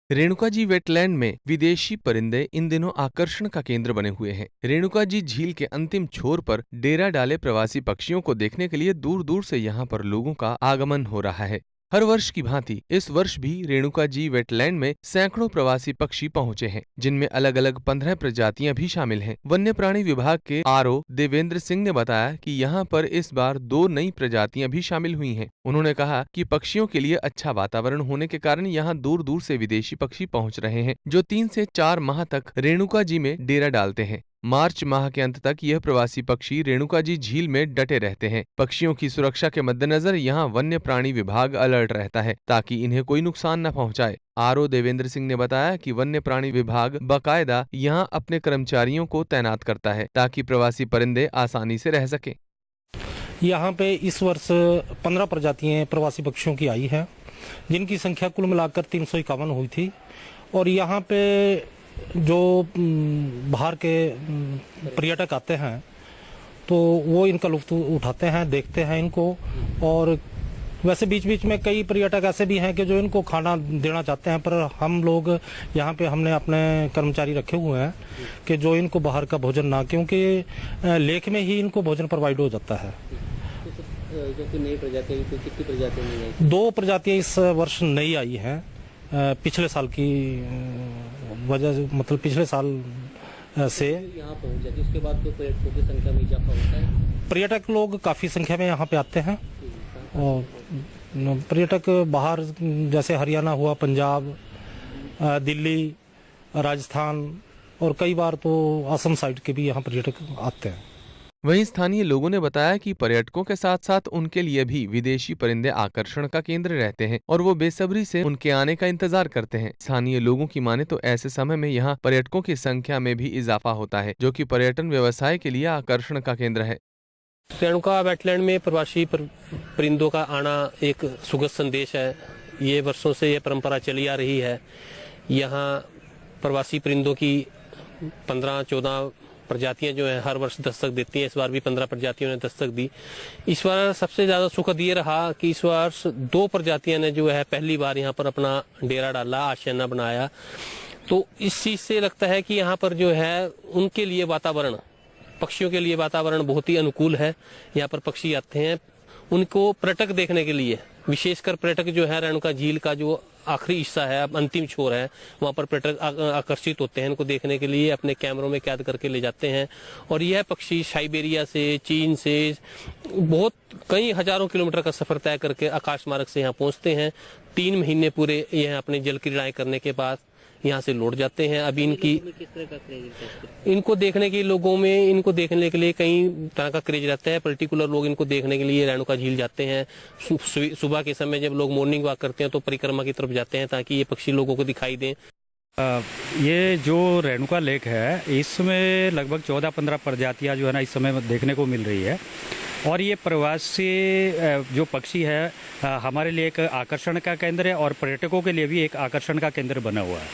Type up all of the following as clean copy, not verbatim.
Renuka ji wetland में विदेशी परिंदे इन दिनों आकर्षण का केंद्र बने हुए हैं। रेणुका जी झील के अंतिम छोर पर डेरा डाले प्रवासी पक्षियों को देखने के लिए दूर दूर से यहाँ पर लोगों का आगमन हो रहा है। हर वर्ष की भांति इस वर्ष भी रेणुका जी वेटलैंड में सैकड़ों प्रवासी पक्षी पहुंचे हैं, जिनमें अलग अलग 15 प्रजातियां भी शामिल हैं। वन्य प्राणी विभाग के आरओ देवेंद्र सिंह ने बताया कि यहाँ पर इस बार 2 नई प्रजातियां भी शामिल हुई हैं। उन्होंने कहा कि पक्षियों के लिए अच्छा वातावरण होने के कारण यहाँ दूर दूर से विदेशी पक्षी पहुंच रहे हैं, जो 3 से 4 माह तक रेणुका जी में डेरा डालते हैं। मार्च माह के अंत तक यह प्रवासी पक्षी रेणुका जी झील में डटे रहते हैं। पक्षियों की सुरक्षा के मद्देनजर यहाँ वन्य प्राणी विभाग अलर्ट रहता है, ताकि इन्हें कोई नुकसान न पहुँचाए। आरओ देवेंद्र सिंह ने बताया कि वन्य प्राणी विभाग बाकायदा यहाँ अपने कर्मचारियों को तैनात करता है, ताकि प्रवासी परिंदे आसानी से रह सके। यहाँ पे इस वर्ष 15 प्रजातियां प्रवासी पक्षियों की आई है, जिनकी संख्या कुल मिलाकर 351 हुई थी। और यहाँ पे जो बाहर के पर्यटक आते हैं तो वो इनका लुत्फ उठाते हैं, देखते हैं इनको। और वैसे बीच बीच में कई पर्यटक ऐसे भी हैं कि जो इनको खाना देना चाहते हैं, पर हम लोग यहाँ पे हमने अपने कर्मचारी रखे हुए हैं कि जो इनको बाहर का भोजन ना, क्योंकि लेक में ही इनको भोजन प्रोवाइड हो जाता है। नई प्रजातियां कितनी प्रजातियां नई आई? 2 प्रजातियां इस वर्ष नई आई हैं, पिछले साल की वजह से, मतलब पिछले साल से यहाँ पहुँच जाती है। उसके बाद तो पर्यटकों की संख्या में इजाफा होता है। पर्यटक लोग काफी संख्या में यहाँ पे आते हैं। और पर्यटक बाहर जैसे हरियाणा हुआ, पंजाब, दिल्ली, राजस्थान और कई बार तो असम साइड के भी यहाँ पर्यटक आते हैं। वहीं स्थानीय लोगों ने बताया कि पर्यटकों के साथ साथ उनके लिए भी विदेशी परिंदे आकर्षण का केंद्र रहते हैं और वो बेसब्री से उनके आने का इंतजार करते हैं। स्थानीय लोगों की माने तो ऐसे समय में यहाँ पर्यटकों की संख्या में भी इजाफा होता है, जो कि पर्यटन व्यवसाय के लिए आकर्षण का केंद्र है। रेणुका वेटलैंड में प्रवासी परिंदों का आना एक सुखद संदेश है। ये वर्षों से ये परंपरा चली आ रही है। यहाँ प्रवासी परिंदों की 15-14 प्रजातियां जो है हर वर्ष दस्तक देती हैं। इस बार भी 15 प्रजातियों ने दस्तक दी। इस बार सबसे ज्यादा सुखद ये रहा कि इस वर्ष 2 प्रजातियां ने जो है पहली बार यहाँ पर अपना डेरा डाला, आशियाना बनाया। तो इस चीज से लगता है कि यहाँ पर जो है उनके लिए वातावरण, पक्षियों के लिए वातावरण बहुत ही अनुकूल है। यहाँ पर पक्षी आते हैं उनको पर्यटक देखने के लिए, विशेषकर पर्यटक जो है रेणुका झील का जो आखिरी हिस्सा है, अंतिम छोर है, वहाँ पर पर्यटक आकर्षित होते हैं। इनको देखने के लिए अपने कैमरों में कैद करके ले जाते हैं। और यह पक्षी साइबेरिया से, चीन से बहुत कई हजारों किलोमीटर का सफर तय करके आकाश मार्ग से यहाँ पहुँचते हैं। 3 महीने पूरे यह अपनी जल क्रीड़ाएं करने के बाद यहाँ से लौट जाते हैं। अभी इनको देखने के लोगों में, इनको देखने के लिए कई तरह का क्रेज रहता है। पर्टिकुलर लोग इनको देखने के लिए रेणुका झील जाते हैं। सुबह के समय जब लोग मॉर्निंग वॉक करते हैं तो परिक्रमा की तरफ जाते हैं, ताकि ये पक्षी लोगों को दिखाई दें। ये जो रेणुका लेक है, इसमें लगभग 14-15 प्रजातियां जो है ना इस समय देखने को मिल रही है। और ये प्रवासी जो पक्षी है हमारे लिए एक आकर्षण का केंद्र है और पर्यटकों के लिए भी एक आकर्षण का केंद्र बना हुआ है।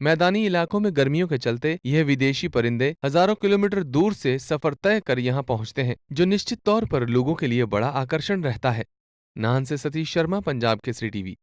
मैदानी इलाकों में गर्मियों के चलते यह विदेशी परिंदे हजारों किलोमीटर दूर से सफर तय कर यहाँ पहुँचते हैं, जो निश्चित तौर पर लोगों के लिए बड़ा आकर्षण रहता है। नाहन से सतीश शर्मा, पंजाब केसरी टीवी।